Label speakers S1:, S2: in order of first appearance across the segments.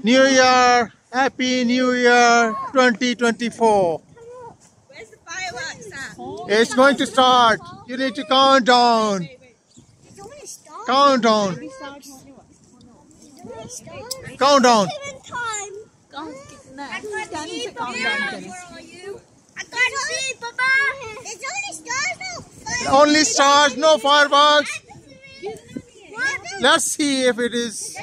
S1: New Year, Happy New Year 2024.
S2: Where's the fireworks at?
S1: It's going to start. You need to count down. Count down. Count down.
S2: I can't see, Papa. It's only stars, no.
S1: Only stars, no fireworks. Let's see if it is.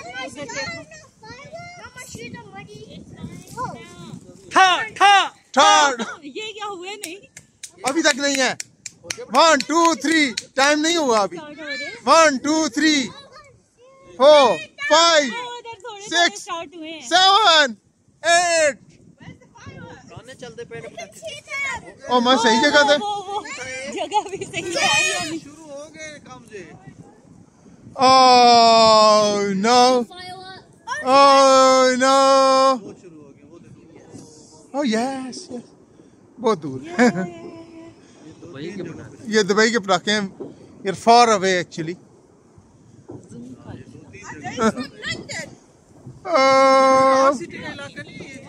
S1: Third.
S2: ये क्या हुए नहीं?
S1: अभी तक नहीं है. 1, 2, 3. Time नहीं हुआ अभी. 1, 2, 3, 4, 5, 6, 7, 8. ओ मैं सही जगह थे.
S2: जगह भी सही है.
S3: शुरू हो गए काम से.
S1: Oh no. Oh no. Oh yes. बहुत दूर. ये दुबई के पटाखे हैं. You're far away actually.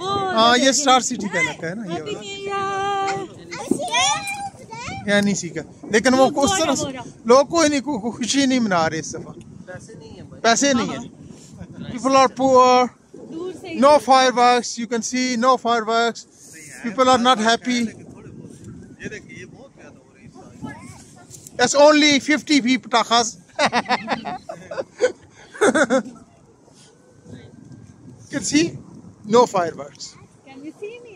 S1: हाँ ये स्टार सिटी का इलाका है ना ये वाला. या नहीं सीखा. लेकिन वो उस तरह लोग कोई नहीं खुशी नहीं मना रहे इस दफा. पैसे नहीं है. People are poor. No fireworks. You can see no fireworks. People are not happy. It's only 50 people patakhas. You can see no fireworks.
S2: Can you see me?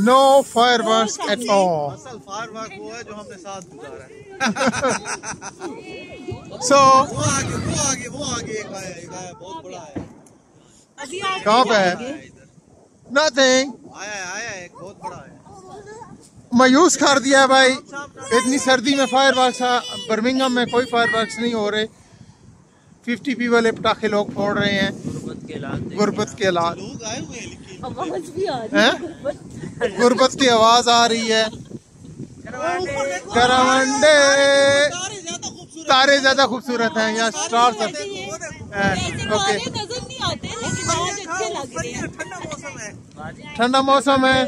S1: No fireworks at all.
S3: असल firework वो है जो हमने साथ गुजारा है.
S1: So
S3: वो आगे एक आया बहुत बड़ा है.
S1: कहाँ पे है? Nothing.
S3: आया एक बहुत बड़ा है.
S1: मायूस कर दिया है भाई. इतनी सर्दी में फायरवर्क्स. बर्मिंघम में कोई फायरवर्क्स नहीं हो रहे. 50p वाले पटाखे लोग फोड़ रहे हैं. गुर्बत के हालात.
S3: लोग आए हुए हैं लेकिन
S2: आवाज भी आ रही है.
S1: गुर्बत की आवाज आ रही है. करवंडे तारे ज्यादा खूबसूरत हैं. यहाँ स्टार्स हैं. ओके
S2: नजर नहीं आते लेकिन आज अच्छे लग रहे हैं.
S1: ठंडा मौसम है.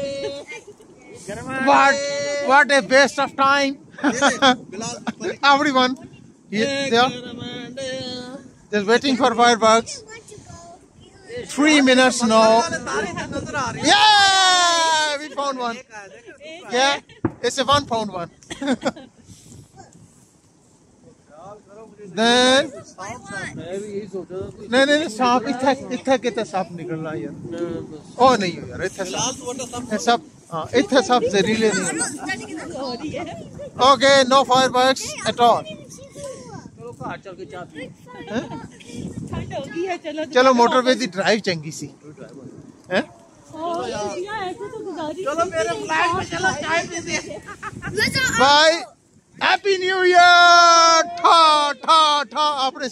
S1: What a waste of time. Everyone they're waiting for fireworks. 3 minutes now. Yeah, we found one. Yeah, it's a 1 pound one. Then नहीं सांप इत्थे कितने सांप निकलना यार. ओ नहीं यार इत्थे सब हाँ इत्थे सब जहरीले नहीं. Okay, no fireworks at all. चलो मोटरवे दी ड्राइव चंगी सी. बाय. Happy new year. ठा ठा ठा अपने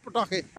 S1: पटाखे.